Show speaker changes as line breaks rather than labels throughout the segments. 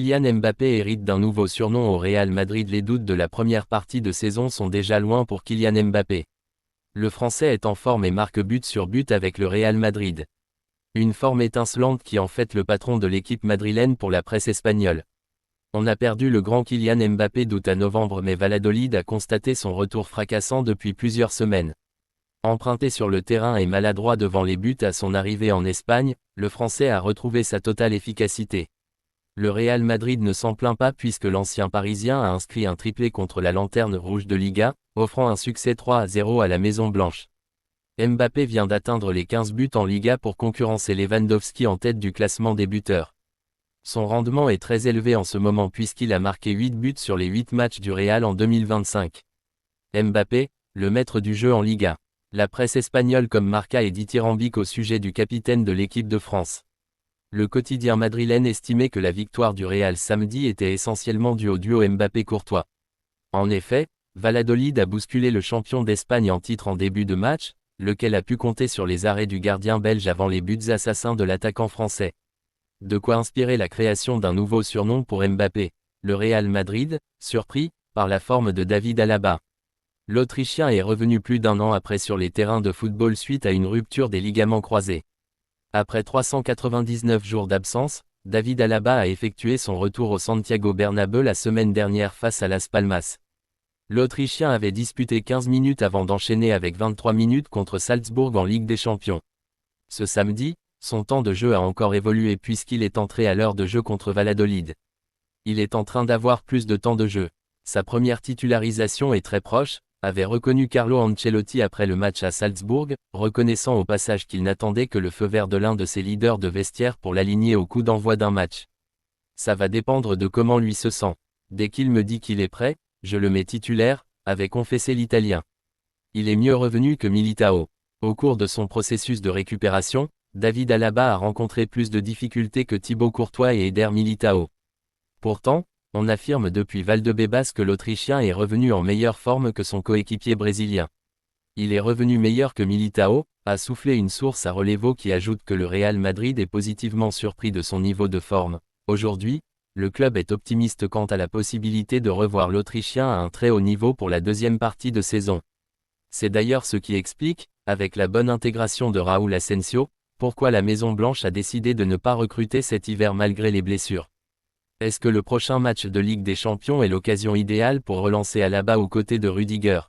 Kylian Mbappé hérite d'un nouveau surnom au Real Madrid. Les doutes de la première partie de saison sont déjà loin pour Kylian Mbappé. Le Français est en forme et marque but sur but avec le Real Madrid. Une forme étincelante qui en fait le patron de l'équipe madrilène pour la presse espagnole. On a perdu le grand Kylian Mbappé d'août à novembre, mais Valladolid a constaté son retour fracassant depuis plusieurs semaines. Emprunté sur le terrain et maladroit devant les buts à son arrivée en Espagne, le Français a retrouvé sa totale efficacité. Le Real Madrid ne s'en plaint pas puisque l'ancien Parisien a inscrit un triplé contre la lanterne rouge de Liga, offrant un succès 3-0 à la Maison Blanche. Mbappé vient d'atteindre les 15 buts en Liga pour concurrencer Lewandowski en tête du classement des buteurs. Son rendement est très élevé en ce moment puisqu'il a marqué 8 buts sur les 8 matchs du Real en 2025. Mbappé, le maître du jeu en Liga. La presse espagnole comme Marca est dithyrambique au sujet du capitaine de l'équipe de France. Le quotidien madrilène estimait que la victoire du Real samedi était essentiellement due au duo Mbappé-Courtois. En effet, Valladolid a bousculé le champion d'Espagne en titre en début de match, lequel a pu compter sur les arrêts du gardien belge avant les buts assassins de l'attaquant français. De quoi inspirer la création d'un nouveau surnom pour Mbappé. Le Real Madrid, surpris par la forme de David Alaba. L'Autrichien est revenu plus d'un an après sur les terrains de football suite à une rupture des ligaments croisés. Après 399 jours d'absence, David Alaba a effectué son retour au Santiago Bernabéu la semaine dernière face à Las Palmas. L'Autrichien avait disputé 15 minutes avant d'enchaîner avec 23 minutes contre Salzbourg en Ligue des Champions. Ce samedi, son temps de jeu a encore évolué puisqu'il est entré à l'heure de jeu contre Valladolid. Il est en train d'avoir plus de temps de jeu. Sa première titularisation est très proche, avait reconnu Carlo Ancelotti après le match à Salzbourg, reconnaissant au passage qu'il n'attendait que le feu vert de l'un de ses leaders de vestiaire pour l'aligner au coup d'envoi d'un match. Ça va dépendre de comment lui se sent. Dès qu'il me dit qu'il est prêt, je le mets titulaire, avait confessé l'Italien. Il est mieux revenu que Militao. Au cours de son processus de récupération, David Alaba a rencontré plus de difficultés que Thibaut Courtois et Eder Militao. Pourtant, on affirme depuis Valdebebas que l'Autrichien est revenu en meilleure forme que son coéquipier brésilien. Il est revenu meilleur que Militao, a soufflé une source à Relevo qui ajoute que le Real Madrid est positivement surpris de son niveau de forme. Aujourd'hui, le club est optimiste quant à la possibilité de revoir l'Autrichien à un très haut niveau pour la deuxième partie de saison. C'est d'ailleurs ce qui explique, avec la bonne intégration de Raúl Asensio, pourquoi la Maison Blanche a décidé de ne pas recruter cet hiver malgré les blessures. Est-ce que le prochain match de Ligue des Champions est l'occasion idéale pour relancer Alaba aux côtés de Rudiger?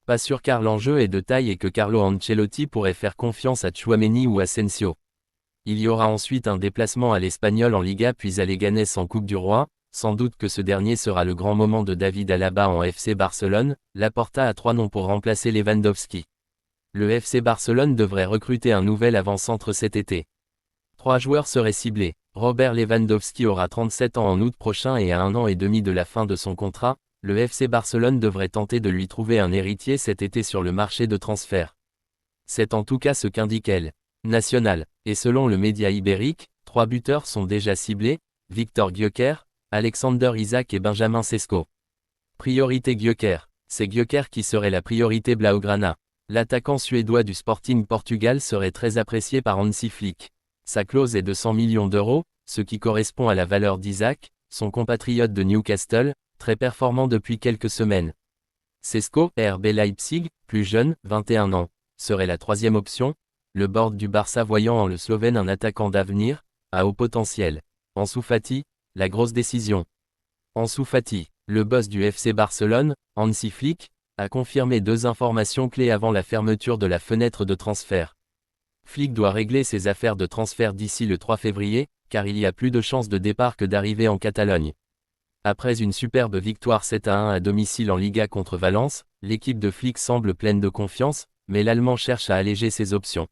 Pas sûr car l'enjeu est de taille et que Carlo Ancelotti pourrait faire confiance à Tchouaméni ou Asensio. Il y aura ensuite un déplacement à l'Espagnol en Liga puis à Leganés en Coupe du Roi, sans doute que ce dernier sera le grand moment de David Alaba en FC Barcelone. Laporta a 3 noms pour remplacer Lewandowski. Le FC Barcelone devrait recruter un nouvel avant-centre cet été. 3 joueurs seraient ciblés. Robert Lewandowski aura 37 ans en août prochain et à 1 an et demi de la fin de son contrat, le FC Barcelone devrait tenter de lui trouver un héritier cet été sur le marché de transfert. C'est en tout cas ce qu'indique Elle Nacional. Et selon le média ibérique, 3 buteurs sont déjà ciblés, Victor Gyökeres, Alexander Isak et Benjamin Sesko. Priorité Gyökeres. C'est Gyökeres qui serait la priorité Blaugrana. L'attaquant suédois du Sporting Portugal serait très apprécié par Hansi Flick. Sa clause est de 100 millions d'euros, ce qui correspond à la valeur d'Isak, son compatriote de Newcastle, très performant depuis quelques semaines. Sesko, RB Leipzig, plus jeune, 21 ans, serait la 3e option, le board du Barça voyant en le Slovène un attaquant d'avenir, à haut potentiel. Ansu Fati, la grosse décision. Ansu Fati, le boss du FC Barcelone, Hansi Flick, a confirmé 2 informations clés avant la fermeture de la fenêtre de transfert. Flick doit régler ses affaires de transfert d'ici le 3 février, car il y a plus de chances de départ que d'arrivée en Catalogne. Après une superbe victoire 7-1 à domicile en Liga contre Valence, l'équipe de Flick semble pleine de confiance, mais l'Allemand cherche à alléger ses options.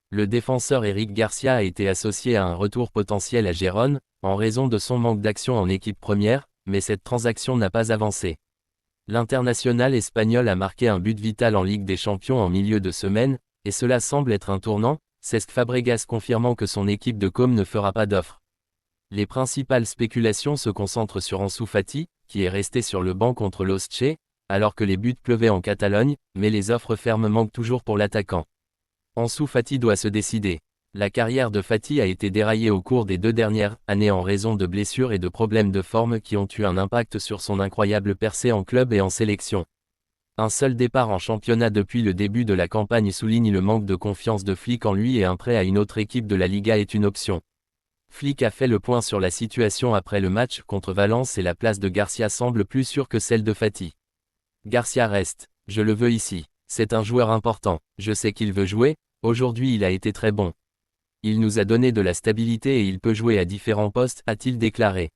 Le défenseur Eric Garcia a été associé à un retour potentiel à Gérone, en raison de son manque d'action en équipe première, mais cette transaction n'a pas avancé. L'international espagnol a marqué un but vital en Ligue des Champions en milieu de semaine, et cela semble être un tournant, Cesc Fabregas confirmant que son équipe de com ne fera pas d'offre. Les principales spéculations se concentrent sur Ansu Fati, qui est resté sur le banc contre l'Osche, alors que les buts pleuvaient en Catalogne, mais les offres fermes manquent toujours pour l'attaquant. Ansu Fati doit se décider. La carrière de Fati a été déraillée au cours des 2 dernières années en raison de blessures et de problèmes de forme qui ont eu un impact sur son incroyable percée en club et en sélection. Un seul départ en championnat depuis le début de la campagne souligne le manque de confiance de Flick en lui et un prêt à une autre équipe de la Liga est une option. Flick a fait le point sur la situation après le match contre Valence et la place de Garcia semble plus sûre que celle de Fati. Garcia reste, je le veux ici, c'est un joueur important, je sais qu'il veut jouer, aujourd'hui il a été très bon. Il nous a donné de la stabilité et il peut jouer à différents postes, a-t-il déclaré.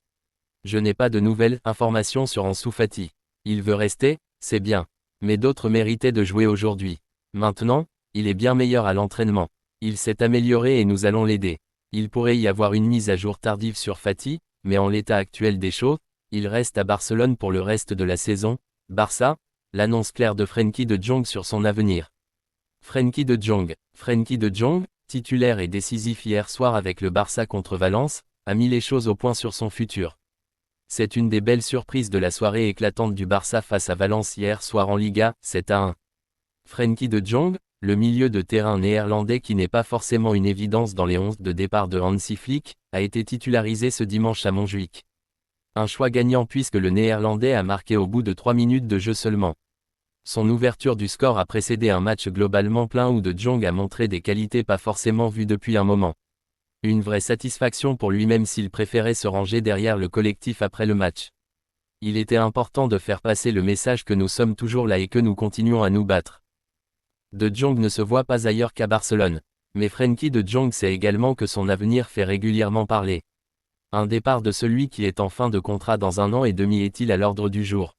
Je n'ai pas de nouvelles informations sur Ansu Fati. Il veut rester, c'est bien. Mais d'autres méritaient de jouer aujourd'hui. Maintenant, il est bien meilleur à l'entraînement. Il s'est amélioré et nous allons l'aider. Il pourrait y avoir une mise à jour tardive sur Fati, mais en l'état actuel des choses, il reste à Barcelone pour le reste de la saison. Barça, l'annonce claire de Frenkie de Jong sur son avenir. Frenkie de Jong, titulaire et décisif hier soir avec le Barça contre Valence, a mis les choses au point sur son futur. C'est une des belles surprises de la soirée éclatante du Barça face à Valence hier soir en Liga, 7-1. Frenkie de Jong, le milieu de terrain néerlandais qui n'est pas forcément une évidence dans les 11 de départ de Hansi Flick, a été titularisé ce dimanche à Montjuïc. Un choix gagnant puisque le néerlandais a marqué au bout de 3 minutes de jeu seulement. Son ouverture du score a précédé un match globalement plein où de Jong a montré des qualités pas forcément vues depuis un moment. Une vraie satisfaction pour lui-même s'il préférait se ranger derrière le collectif après le match. Il était important de faire passer le message que nous sommes toujours là et que nous continuons à nous battre. De Jong ne se voit pas ailleurs qu'à Barcelone. Mais Frenkie de Jong sait également que son avenir fait régulièrement parler. Un départ de celui qui est en fin de contrat dans 1 an et demi est-il à l'ordre du jour?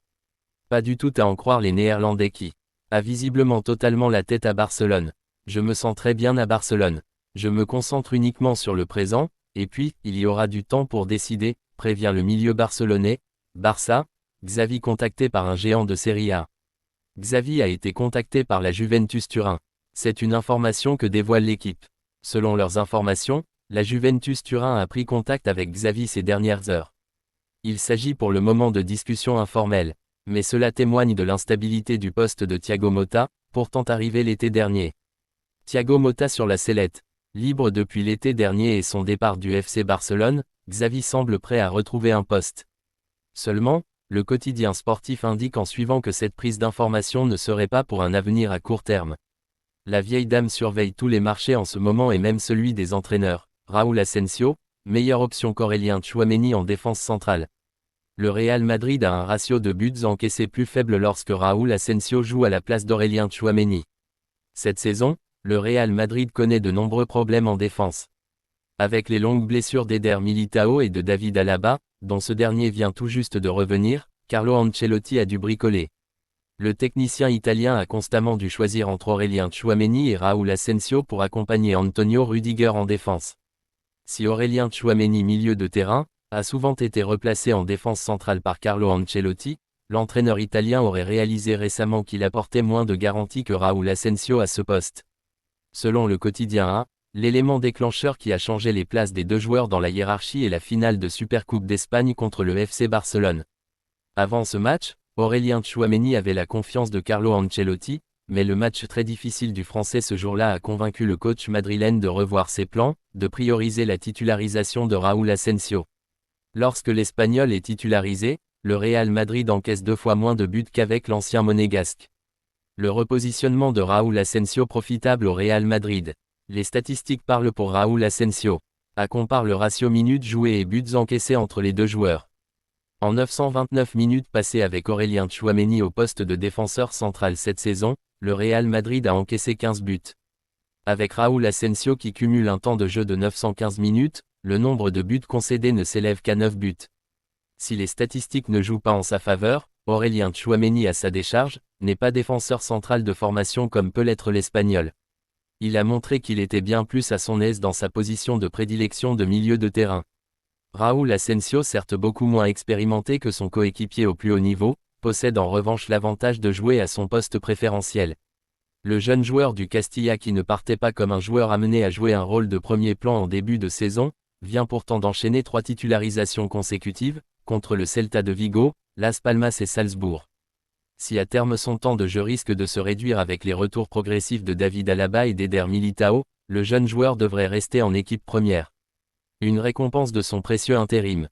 Pas du tout à en croire les Néerlandais qui a visiblement totalement la tête à Barcelone. Je me sens très bien à Barcelone. Je me concentre uniquement sur le présent, et puis, il y aura du temps pour décider, prévient le milieu barcelonais. Barça, Xavi contacté par un géant de Serie A. Xavi a été contacté par la Juventus Turin. C'est une information que dévoile l'équipe. Selon leurs informations, la Juventus Turin a pris contact avec Xavi ces dernières heures. Il s'agit pour le moment de discussions informelles, mais cela témoigne de l'instabilité du poste de Thiago Motta, pourtant arrivé l'été dernier. Thiago Motta sur la sellette. Libre depuis l'été dernier et son départ du FC Barcelone, Xavi semble prêt à retrouver un poste. Seulement, le quotidien sportif indique en suivant que cette prise d'information ne serait pas pour un avenir à court terme. La vieille dame surveille tous les marchés en ce moment et même celui des entraîneurs. Raúl Asensio, meilleure option qu'Aurélien Tchouaméni en défense centrale. Le Real Madrid a un ratio de buts encaissés plus faible lorsque Raúl Asensio joue à la place d'Aurélien Tchouaméni. Cette saison, le Real Madrid connaît de nombreux problèmes en défense. Avec les longues blessures d'Eder Militao et de David Alaba, dont ce dernier vient tout juste de revenir, Carlo Ancelotti a dû bricoler. Le technicien italien a constamment dû choisir entre Aurélien Tchouaméni et Raúl Asensio pour accompagner Antonio Rüdiger en défense. Si Aurélien Tchouaméni, milieu de terrain, a souvent été replacé en défense centrale par Carlo Ancelotti, l'entraîneur italien aurait réalisé récemment qu'il apportait moins de garanties que Raúl Asensio à ce poste. Selon le quotidien A, l'élément déclencheur qui a changé les places des deux joueurs dans la hiérarchie est la finale de Supercoupe d'Espagne contre le FC Barcelone. Avant ce match, Aurélien Tchouaméni avait la confiance de Carlo Ancelotti, mais le match très difficile du Français ce jour-là a convaincu le coach madrilène de revoir ses plans, de prioriser la titularisation de Raúl Asensio. Lorsque l'Espagnol est titularisé, le Real Madrid encaisse 2 fois moins de buts qu'avec l'ancien monégasque. Le repositionnement de Raúl Asensio profitable au Real Madrid. Les statistiques parlent pour Raúl Asensio. À compare le ratio minutes jouées et buts encaissés entre les deux joueurs. En 929 minutes passées avec Aurélien Tchouaméni au poste de défenseur central cette saison, le Real Madrid a encaissé 15 buts. Avec Raúl Asensio qui cumule un temps de jeu de 915 minutes, le nombre de buts concédés ne s'élève qu'à 9 buts. Si les statistiques ne jouent pas en sa faveur, Aurélien Tchouaméni à sa décharge, n'est pas défenseur central de formation comme peut l'être l'Espagnol. Il a montré qu'il était bien plus à son aise dans sa position de prédilection de milieu de terrain. Raúl Asensio, certes beaucoup moins expérimenté que son coéquipier au plus haut niveau, possède en revanche l'avantage de jouer à son poste préférentiel. Le jeune joueur du Castilla qui ne partait pas comme un joueur amené à jouer un rôle de premier plan en début de saison, vient pourtant d'enchaîner 3 titularisations consécutives, contre le Celta de Vigo, Las Palmas et Salzbourg. Si à terme son temps de jeu risque de se réduire avec les retours progressifs de David Alaba et d'Eder Militao, Le jeune joueur devrait rester en équipe première. Une récompense de son précieux intérim.